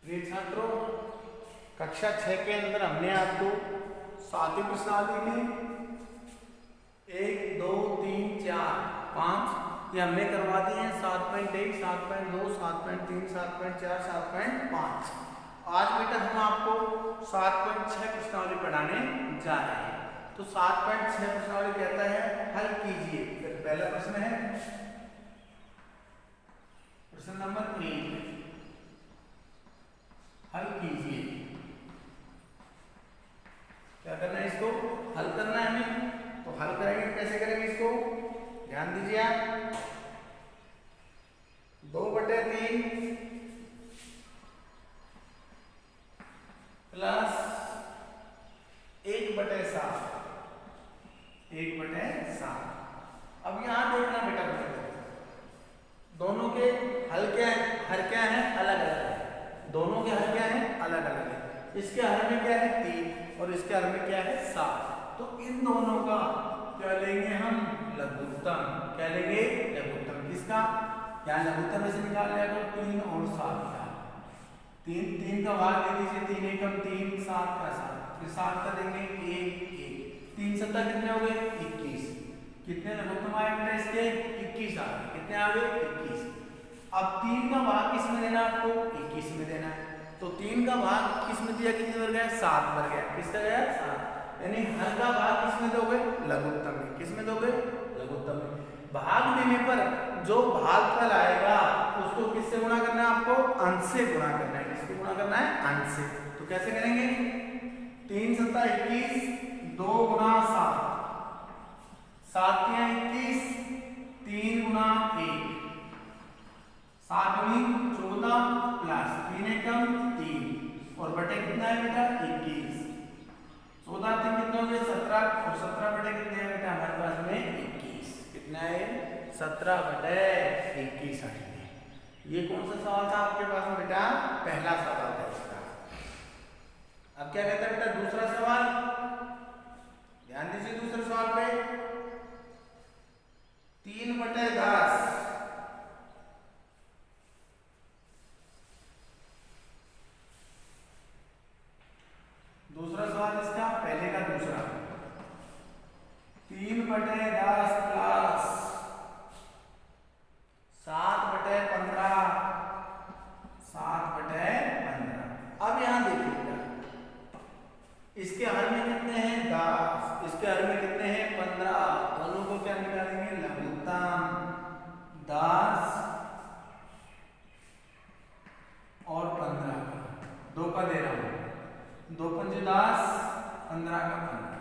प्रिय छात्रों, कक्षा 6 के अंदर हमने आपको 7वीं प्रश्नावली के 1, 2, 3, 4, 5 ये हमने करवा दिए हैं। 7.1, 7.2, 7.3, 7.4, 7.5। आज बेटा हम आपको 7.6 प्रश्नावली पढ़ाने जा रहे हैं। तो 7.6 प्रश्नावली कहता है हल कीजिए। फिर पहला प्रश्न है प्रश्न नंबर 1, हल कीजिए। क्या करना है, इसको हल करना है हमें। तो हल करेंगे, कैसे करेंगे इसको, ध्यान दीजिए आप। 2/3 प्लस 1/7, 1/7। अब यहां देखना बेटा, दोनों के हल क्या है, हर क्या है, अलग अलग है। दोनों के हल क्या है, अलग अलग है। इसके हल में क्या है 3 और इसके हल में क्या है 7। तो इन दोनों का क्या लेंगे हम, लघुत्तम। क्या लेंगे, लघुत्तम। किसका, यहाँ लघुत्तम में से निकाल लिया तो 3 और 7 का। 3 का भाग दे दीजिए, 3 एकम 3, 7 का 7, फिर 7 का देंगे 1, 1, 3 7 कितने हो गए 21। कितने लघुत्तम आए बेटा इसके, 21 आ गए। कितने आ गए 21। अब 3 का भाग किस में देना आपको, 21 में देना है। तो 3 का भाग किस में दिया, कितने बार गया, 7 बार गया। किसका गया 7। यानी हल का भाग किस में दोगे, लघुत्तम में। किस में दोगे, लघुत्तम में। भाग देने पर जो भागफल आएगा उसको किससे गुणा करना है, आपको अंश से गुणा करना है। किससे गुणा करना है, अंश से। तो कैसे करेंगे, 3 7 21, 2 गुणा 7, 7 3 21, 3 गुणा 1, 7 दूनी 14 प्लस 3 एकम 3 और बटे कितना है बेटा 21। 14 3 कितने हो गए 17 और 17 बटे कितने हैं बेटा हमारे पास में 21। कितना है 17/21 आएंगे। ये कौन सा सवाल था आपके पास में बेटा, पहला सवाल था इसका। अब क्या कहता है बेटा दूसरा सवाल, ध्यान दीजिए दूसरे सवाल पे। 3/10 दूसरा सवाल इसका, पहले का दूसरा। 3/10 प्लस 7/15, 7/15। अब यहां देखिएगा, इसके हल में कितने हैं 10, इसके हल में कितने हैं 15। दोनों को क्या निकालेंगे, लघुत्तम। 10 और 15 का, 2 का दे रहा हूं, 2 पंजे 10, 15 का 15।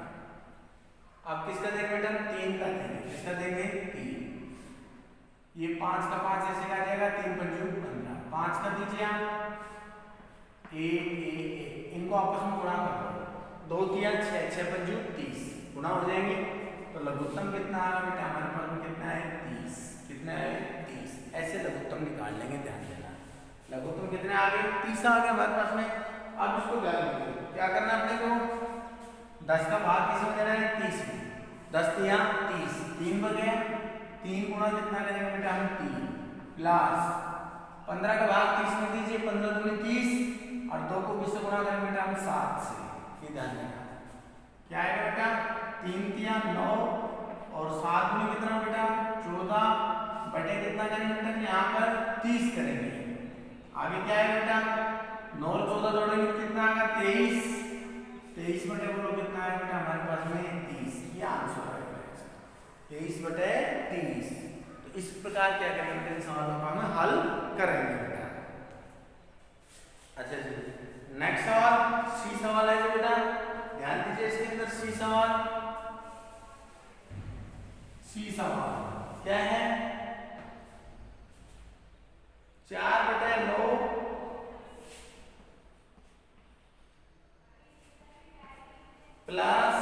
अब किसका देंगे बेटा, 3 का देंगे। किसका देंगे 3। ये 5 का 5 ऐसे आ जाएगा, 3 पंजे 15, 5 का दीजिए आप 1, 1, इनको आपस में गुणा कर दो। 2 3 6, 6 पंजे 30 गुणा हो जाएंगे। तो लघुत्तम कितना आएगा बेटा हमारे पास में, कितना है 30। कितना है 30। ऐसे लघुत्तम निकाल लेंगे, ध्यान देना। लघुत्तम कितने आ गए, 30 आ गए हमारे पास में। अब इसको क्या करना है अपने को, 10 का भाग किस में देना है 30 में। 10 3 30, 3 बन गया। 3 गुणा कितना करेंगे बेटा हम 3 प्लस 15 का भाग 30 में दीजिए, 15 दूनी 30 और 2 को किससे गुणा करेंगे बेटा हम 7 से। ये ध्यान देना, क्या आएगा बेटा 3 3 9 और 7 में कितना बेटा 14 बटे कितना करेंगे बेटा, यहाँ पर 30 करेंगे। आगे क्या है बेटा 9 और 14 जोड़ेंगे कितना आएगा 23। 23 बटे बोलो कितना है बेटा हमारे पास में 30। ये आंसर आएगा 23/30। तो इस प्रकार क्या करेंगे, इन सवालों का हम हल करेंगे बेटा। अच्छा जी, नेक्स्ट सवाल सी सवाल है जो बेटा, ध्यान दीजिए इसके अंदर सी सवाल। सी सवाल क्या है, 4/9 प्लस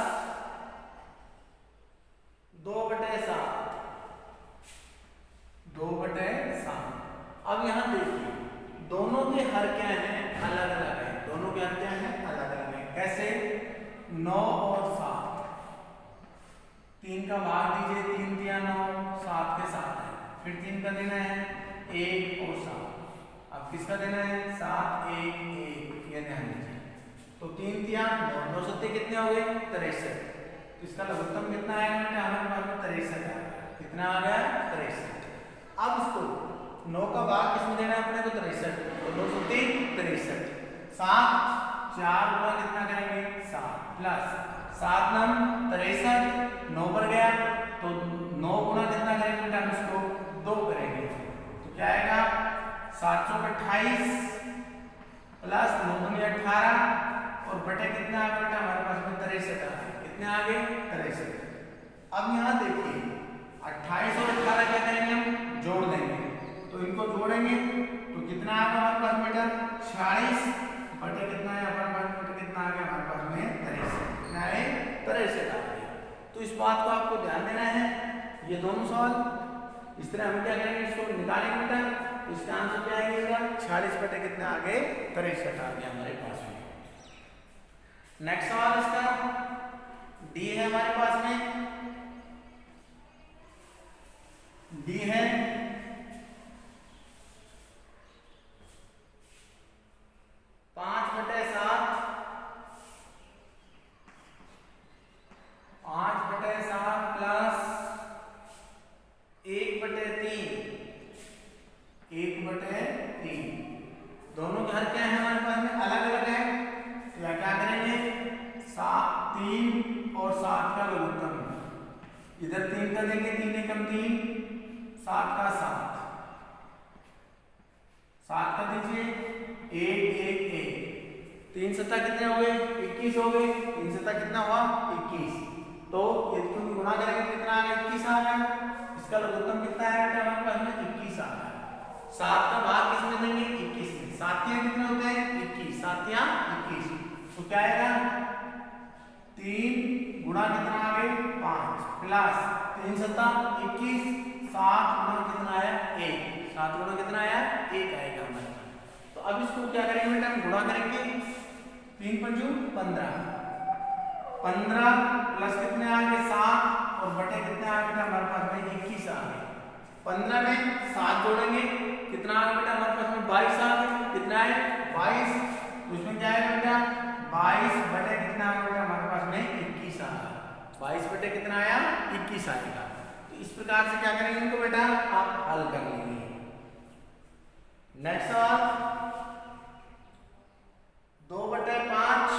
2/7, 2/7। अब यहां देखिए दोनों के हर क्या हैं, अलग अलग है। दोनों के हर क्या हैं, अलग अलग है। कैसे, 9 और 7, 3 का भाग दीजिए, 3 3 9, 7 के 7 है। फिर 3 का देना है 1 और 7। अब किसका देना है 7 1 1, ये ध्यान दीजिए। तो 3 3 9, 9 7 कितने हो गए 63। तो इसका लघुत्तम कितना आएगा बेटा हमारे पास में 63 आएगा। कितना आ गया 63। अब इसको 9 का भाग किसमें देना है अपने को 63, तो 9 7 63, 7 4 गुना कितना करेंगे 7 प्लस 7 9 63, 9 पर गया तो 9 गुना कितना करेंगे बेटा हम इसको 2 करेंगे, तो क्या आएगा 7 चौक 28 प्लस 9 दूनी 18 और बटे कितना आ गया बेटा हमारे पास में 63 आ गए। कितने आ गए 63। अब यहाँ देखिए 28 और 18 क्या करेंगे हम जोड़ देंगे, तो इनको जोड़ेंगे तो कितना आएगा हमारे पास बेटा 46 बटे कितना है हमारे पास बेटा कितना आ गया हमारे पास में 63, कितना है 63 आ गया। तो इस बात को आपको ध्यान देना है। ये दोनों सवाल इस तरह हम क्या करेंगे इसको निकालेंगे बेटा, इसका आंसर क्या आएगा बेटा 46 बटे कितने आ गए 63 आ गया हमारे पास में। नेक्स्ट सवाल इसका डी है हमारे पास में, डी है 5 बटे 7 प्लस 1 बटे 3, दोनों के हर क्या है हमारे पास में अलग अलग है, तो क्या क्या करेंगे 7 3 और 7 का लघुत्तम, इधर 3 का देंगे 3 एकम 3, 7 का 7 का दीजिए 1 1 1, 3 7 कितने हो गए 21 हो गए, 3 7 कितना हुआ 21, तो ये क्योंकि गुणा करेंगे कितना आ गया 21 आ गया। इसका लघुत्तम कितना है बेटा हमारे पास में 21 आ गया। 7 का भाग किसमें देंगे 21 में, 7 कितने होते हैं 21, 7 21, तो क्या आएगा 3 गुणा कितना आ गए 5 प्लस 3 7 21, 7 गुणा कितना आया 1, 7 गुणा कितना आया 1 आएगा हमारे पास। तो अब इसको क्या करेंगे बेटा हम गुणा करेंगे 3 पंजू 15 प्लस कितने आ गए 7 और बटे कितने आ गए हमारे पास में 21 आ गए। 15 में 7 जोड़ेंगे कितना आ गया बेटा हमारे पास में 22 आ गए, कितना है 22, तो इसमें क्या आएगा बेटा 22 बटे कितना आ गया बेटा हमारे पास में 21 आ गया, 22 बटे कितना आया 21 आएगा। तो इस प्रकार से क्या करेंगे इनको बेटा आप हल कर लेंगे। नेक्स्ट सवाल 2 बटे 5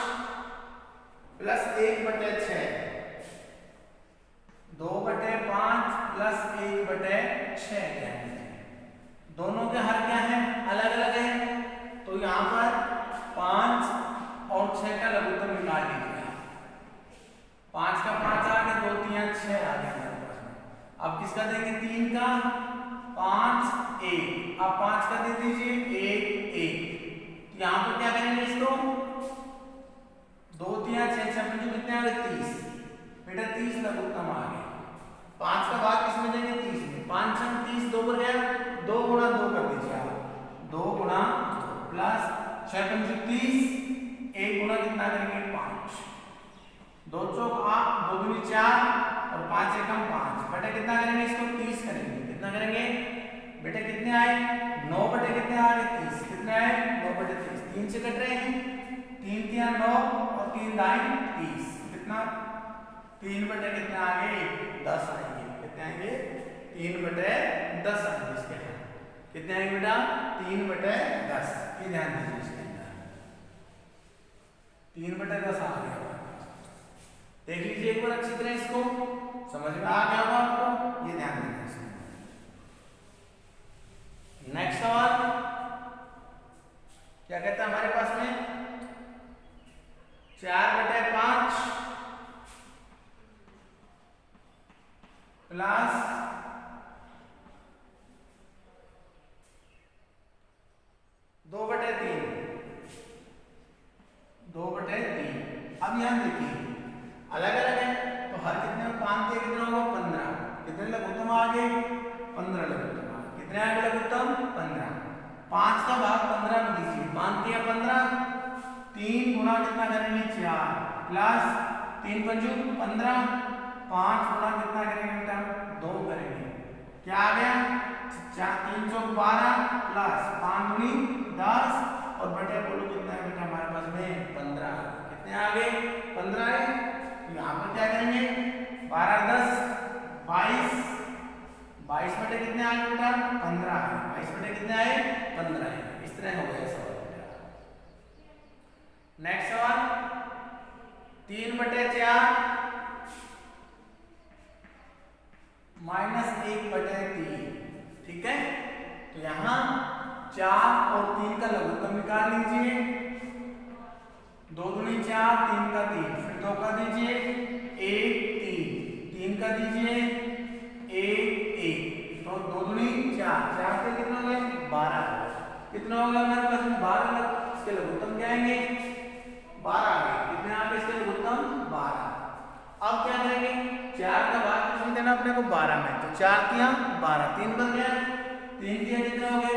प्लस 1 बटे 6, 2 बटे 5 प्लस 1 बटे 6, दोनों के हर क्या है अलग अलग है, तो यहाँ पर 5 और 6 का लघुत्तम निकाल लीजिए। 5 का 5 आ गया, 2 3 6 आ गया हमारे पास में। अब किसका देंगे 3 का 5 1, अब 5 का दे दीजिए 1 1, यहाँ पर क्या करेंगे इसको 2 3 6 6 में जो कितने आ गए 30 बेटा 30 लघुत्तम आ गया। 5 का भाग किसमें देंगे 30 में, 5 6 30, 2 पर गया 2 गुणा 2 कर दीजिए आप 2 गुणा प्लस 6 पंच 30, 1 गुणा कितना करेंगे 5, 2 चौक 8, 2 दूनी 4 और 5 एकम 5 बटे कितना करेंगे इसको 30 करेंगे, कितना करेंगे बेटे कितने आए 9 बटे कितने आ गए 30, कितने आए 9 बटे 30, 3 से कट रहे हैं 3 3 9 और 3 दाई 30, कितना 3 बटे कितने आ गए 10 आएंगे, कितने आएंगे 3 बटे 10 आएंगे इसके अंदर, कितने आएंगे बेटा 3 बटे 10, ये ध्यान दीजिए इसके अंदर 3 बटे 10 आ गया। देख लीजिए एक बार अच्छी तरह इसको, समझ में आ गया होगा आपको, ये ध्यान देना इसमें। नेक्स्ट सवाल क्या कहता है हमारे पास में 4 बटे 5 प्लस 2 बटे 3, 2 बटे 3। अब यहां देखिए अलग अलग है, तो हर कितने में 5 दिए कितना होगा 15, कितने लघुत्तम आ गए 15 लघुत्तम आ गए, कितने आ गए लघुत्तम 15, 5 का भाग 15 में दीजिए, 5 दिया 15, 3 गुणा कितना करेंगे 4 प्लस 3 पंजू 15, 5 गुणा कितना करेंगे बेटा 2 करेंगे, क्या आ गया 3 चौक 12 प्लस 5 दूनी 10 और बटे बोलो कितना है बेटा हमारे पास में 15। कितने आ गए 15 है। तो यहाँ पर क्या करेंगे 12 10 22 22 बटे कितने आए बेटा 15 है। 22 बटे कितने आए 15 है। इस तरह हो गया सवाल बेटा। नेक्स्ट सवाल 3 बटे 4 माइनस 1 बटे 3। ठीक है, तो यहाँ 4 और 3 का लघुत्तम निकाल लीजिए। 2 दूनी 4 3 का 3 फिर 2 का दीजिए 1 3 3 का दीजिए 1 1 तो 2 दूनी 4 4 से कितना हो गया 12। कितना होगा हमारे पास 12। इसके लघुत्तम क्या आएंगे 12 आ गए। कितने आ गए इसके लघुत्तम 12। अब क्या करेंगे 4 का भाग किसमें देना अपने को 12 में। तो 4 तिया 12 3 बन गया 3 तिया कितने हो गए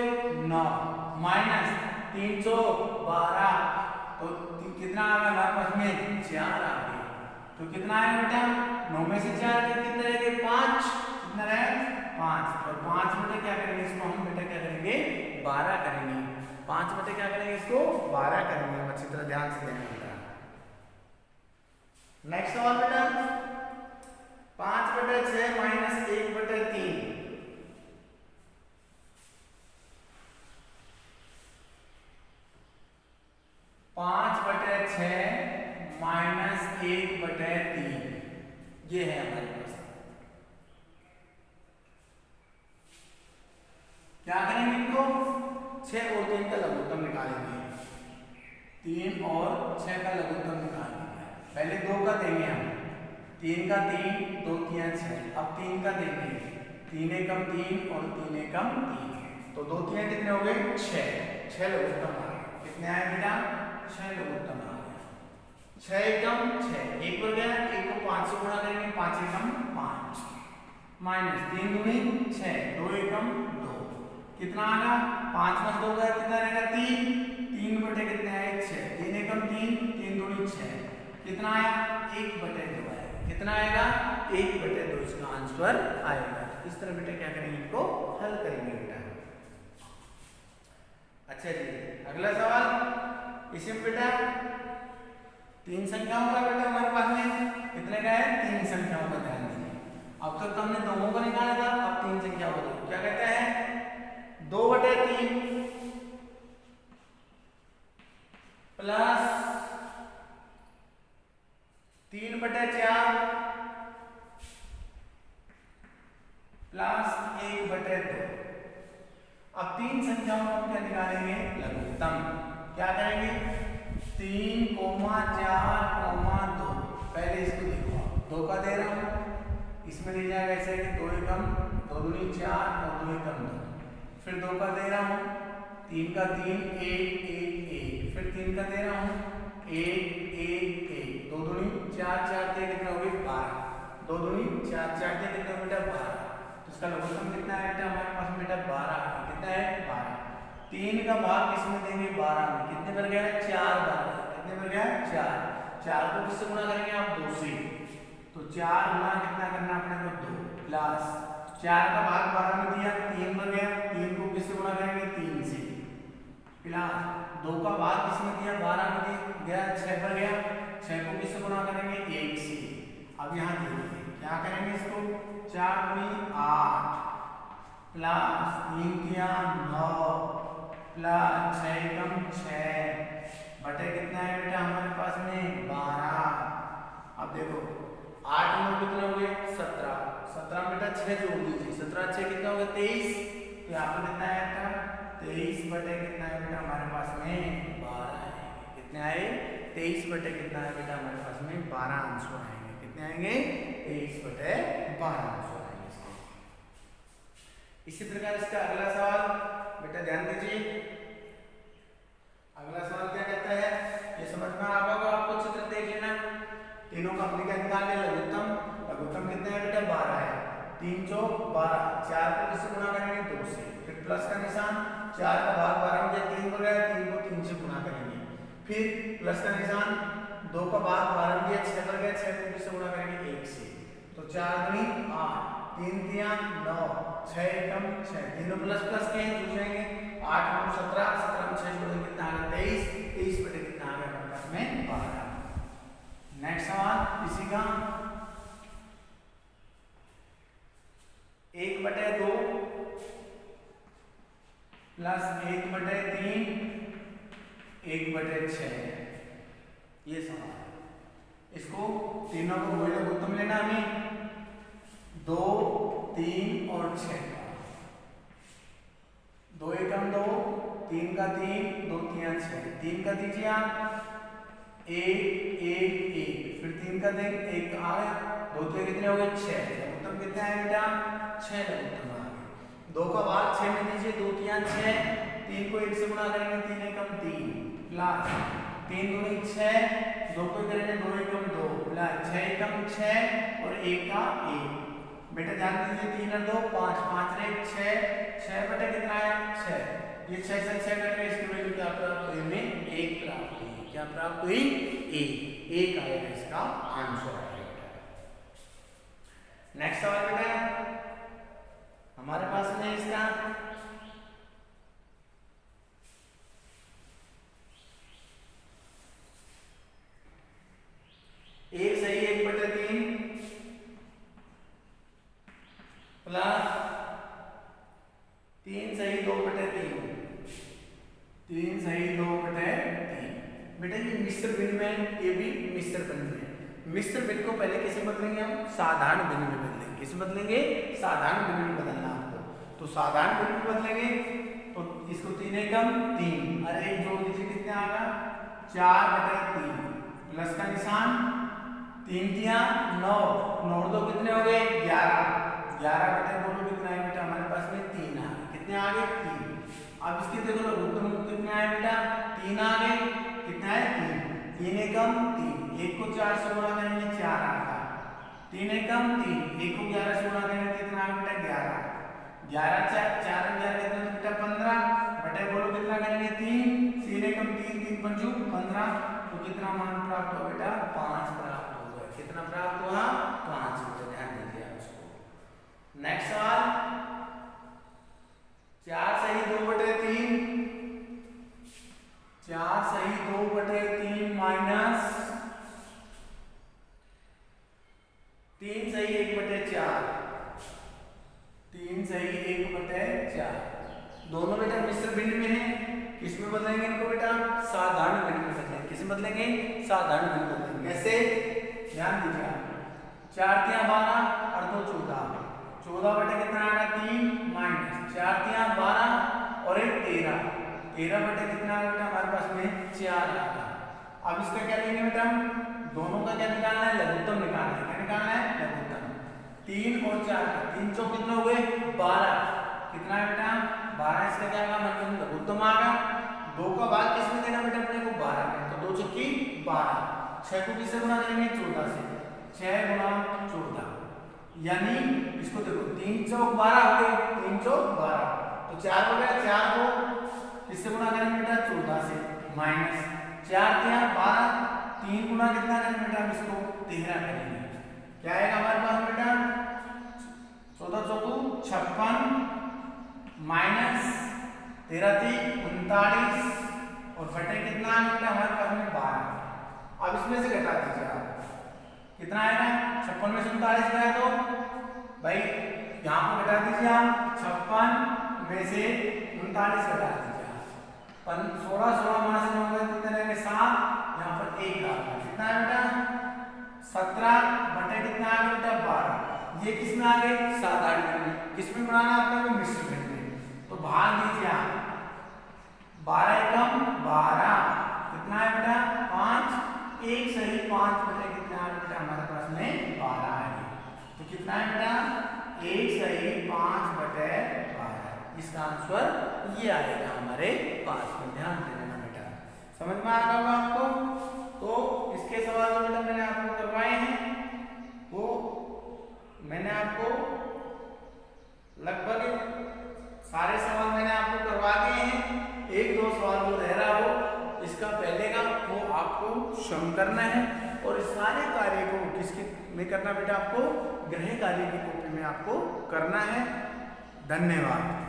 9 माइनस 3 चौक 12 तो कितना आ गया हमारे पास में 4 आ गया। तो कितना आया बेटा 9 में से 4 के कितने रह गए 5। कितना रहे 5 और 5 बटे क्या करेंगे इसको हम बेटा क्या करेंगे 12 करेंगे। 5 बटे क्या करेंगे इसको 12 करेंगे। अच्छी तरह ध्यान से देना बेटा। नेक्स्ट सवाल बेटा 5 बटे 6 माइनस 1 बटे 3। 5 बटे 6 माइनस 1 बटे 3 ये है हमारे पास। क्या करेंगे इनको 6 और 3 का लघुत्तम निकालेंगे। 3 और 6 का लघुत्तम निकालेंगे। पहले 2 का देंगे हम 3 का 3 2 3 6। अब 3 का देंगे 3 एकम 3 और 3 एकम 3 तो 2 3 कितने हो गए 6 लघुत्तम आ गए। कितने आए बेटा 6 लघुत्तम आ गया। 6 एकम 6 1 बन गया 1 को 5 से गुणा करेंगे 5 एकम 5 माइनस 3 दूनी 6 2 एकम 2 कितना आ गया 5 में 2 गया कितना रहेगा 3 3 बटे कितने आए 6 3 एकम 3 3 दूनी 6 कितना आया 1 बटे 2 आएगा। कितना आएगा 1 बटे 2 इसका आंसर आएगा। इस तरह बेटा क्या करेंगे इनको हल करेंगे बेटा। अच्छा जी अगला सवाल इसमें बेटा 3 संख्याओं का बेटा हमारे पास में कितने का है 3 संख्याओं का ध्यान दीजिए। अब तक तो हमने दोनों का निकाला था अब 3 संख्याओं का क्या कहता है 2 बटे 3 प्लस 3 बटे 4 प्लस 1 बटे 2। अब 3 संख्याओं को क्या निकालेंगे लघुत्तम। क्या करेंगे 3 4 2 पहले इसको देखो 2 का दे रहा हूं इसमें दे जाएगा ऐसे कि 2 एकम 2 दूनी 4 और 2 एकम 2 फिर 2 का दे रहा हूं 3 का 3 1 1 1 फिर 3 का दे रहा हूं 1 1 1 2 दूनी 4 4 के कितना हो गई 12 2 दूनी 4 4 के कितना बेटा 12 तो इसका लघुत्तम कितना है बेटा हमारे पास बेटा 12 कितना है 12। 3 का भाग किसमें देंगे 12 में कितने बन गया 4 12 कितने बन गया 4 4 को किससे गुणा करेंगे आप 2 से तो 4 गुणा कितना करना अपने को 2 प्लस 4 का भाग 12 में दिया 3 बन गया 3 को किससे गुणा करेंगे 3 से प्लस 2 का भाग किसमें दिया 12 में गया 6 पर गया 6 को किससे गुणा करेंगे 1 से। अब यहाँ देखिए क्या करेंगे इसको 4 दूनी 8 प्लस 3 तिया 9 प्लस 6 एकम 6 बटे कितना है बेटा हमारे पास में 12। अब देखो 8 में कितने हो गए 17 17 बेटा 6 जोड़ दीजिए 17 6 कितना हो गया 23 तो यहाँ पर कितना है बेटा 23 बटे कितना है बेटा हमारे पास में 12 है। कितने आए 23 बटे कितना है बेटा हमारे पास में 12 आंसर आएंगे। कितने आएंगे 23 बटे 12 आंसर आएंगे। इसी प्रकार इसका अगला सवाल बेटा ध्यान दीजिए। अगला सवाल क्या कहता है ये समझ में आ गया आपको चित्र देख लेना। तीनों का हमने क्या निकाल लिया लघुत्तम कितने है बेटा 12 है 3 चौक 12 4 को किससे गुणा करेंगे 2 से फिर प्लस का निशान 4 का भाग 12 में 3 हो गया 3 को 3 से गुणा करेंगे फिर प्लस का निशान 2 का भाग 12 में 6 पर गया 6 को किससे गुणा करेंगे 1 से तो 4 दूनी 8 3 तिया 9, 6 एकम 6, तीनों प्लस प्लस के हैं, जुड़ेंगे 8 9 17, 17 में 6 जोड़ेंगे कितना आ गया 23, 23 बटे कितना आ गया हमारे पास में 12। नेक्स्ट सवाल इसी का 1/2 प्लस 1/3 1/6, ये सवाल है। इसको तीनों को वही लघुत्तम लेना हमें 2 3 और 6 का, 2 एकम 2, 3 का 3, 2 तिया 6, 3 का दीजिए आप 1 1 1, फिर 3 का दें 1 आ गया, 2 तिया कितने हो गए 6, लघुत्तम कितने आए बेटा 6 लघुत्तम आ गए। 2 का भाग 6 में दीजिए, 2 तिया 6, 3 को 1 से गुणा करेंगे 3 एकम 3 प्लस 3 दूनी 6, 2 को करेंगे 2 एकम 2 प्लस 6 एकम 6 और 1 का 1। बेटा ध्यान दीजिए 3 और 2 5, 5 रे 6, 6 बटे कितना आया 6, ये 6 से 6 कट गए, इसकी वैल्यू क्या प्राप्त हुई हमें 1 प्राप्त हुई। क्या प्राप्त हुई 1 आएगा इसका आंसर। नेक्स्ट सवाल बेटा हमारे पास में इसका एक सही 1/3 प्लस 3 सही 2/3, 3 सही 2/3। बेटा ये मिश्र भिन्न में, ये भी मिश्र भिन्न में। मिश्र भिन्न को पहले किसे बदलेंगे हम साधारण भिन्न में बदलेंगे। किसे बदलेंगे साधारण भिन्न में बदलना आपको, तो साधारण भिन्न में बदलेंगे तो इसको 3 एकम 3, अरे एक जोड़ दीजिए कितने आएगा 4/3 प्लस का निशान 3 तिया 9, 9 2 कितने हो गए 11, 11 बटे बोलो कितना है बेटा हमारे पास में 3 आ गए, कितने आ गए 3। अब इसके देखो लघुत्तम कितने आए बेटा 3 आ गए, कितना है 3, 3 एकम 3, 1 को 4 से गुणा करेंगे 4 आएगा, 3 एकम 3, 1 को 11 से गुणा करेंगे कितना आ बेटा 11, 11 4 11 कितना बेटा 15 बटे बोलो कितना करेंगे 3, 3 एकम 3, 3 पंचू 15, तो कितना मान प्राप्त हो बेटा 5 प्राप्त हो गया। कितना प्राप्त हुआ 5, ध्यान दीजिए आप इसको। नेक्स्ट सवाल 4 सही 2/3, 4 सही 2/3 माइनस 3 सही 1/4, 3 सही 1/4, दोनों बेटा मिश्र भिन्न में है। किसमें बदलेंगे इनको बेटा साधारण भिन्न में बदलेंगे। किसमें बदलेंगे साधारण भिन्न में बदलेंगे। कैसे ध्यान दीजिए आप 4 तिया 12 और 2 14, 14 बटे कितना आएगा 3 माइनस 4 तिया 12 और 1 13, 13 बटे कितना आएगा बेटा हमारे पास में 4 आएगा। अब इसका क्या लेंगे बेटा दोनों का क्या निकालना है लघुत्तम निकालना है। क्या निकालना है लघुत्तम, 3 और 4 का 3 चौक कितने हो गए 12, कितना है बेटा 12, इसका क्या होगा लघुत्तम आ गया। 2 का भाग किसमें देना बेटा अपने को 12 में, तो 2 चौकी 12, 6 को किससे गुणा करेंगे 14 से, 6 गुणा 14 यानी इसको देखो 3 चौक 12 हो गए, 3 चौक 12, तो 4 हो गया, 4 को किससे गुणा करेंगे बेटा 14 से माइनस 4 तिया 12, 3 गुणा कितना करेंगे बेटा हम इसको 13 करेंगे। क्या आएगा हमारे पास बेटा 14 चौकू 56 माइनस 13 3 39 और बटे कितना बेटा हमारे पास में 12। अब इसमें से घटा दीजिए आप कितना आएगा 56 में से 39 गया तो भाई यहाँ पर घटा दीजिए आप 56 में से 39 घटा दीजिए आप 16 16 माइनस 9 में कितने रहेंगे 7, यहाँ पर 1 आ गया, कितना है बेटा 17 बटे कितना आ गया बेटा 12। ये किसमें आ गए साधारण में, किसमें बनाना आपको मिश्र में, तो भाग दीजिए आप 12 एकम 12 कितना है बेटा 5, 1 सही 5 बटे कितना है बेटा हमारे पास में 12 है, तो कितना है बेटा 1 सही 5 बटे 12। इसका आंसर ये आएगा हमारे पास में। ध्यान देना बेटा, समझ में आ गया होगा आपको। तो इसके सवाल जो बेटा मैंने आपको करवाए हैं वो मैंने आपको लगभग सारे सवाल मैंने आपको करवा दिए हैं। 1 2 सवाल जो रह रहा हो इसका पहले का वो आपको स्वयं करना है। और इस सारे कार्य को किसके में करना बेटा आपको, गृह कार्य की कॉपी में आपको करना है। धन्यवाद।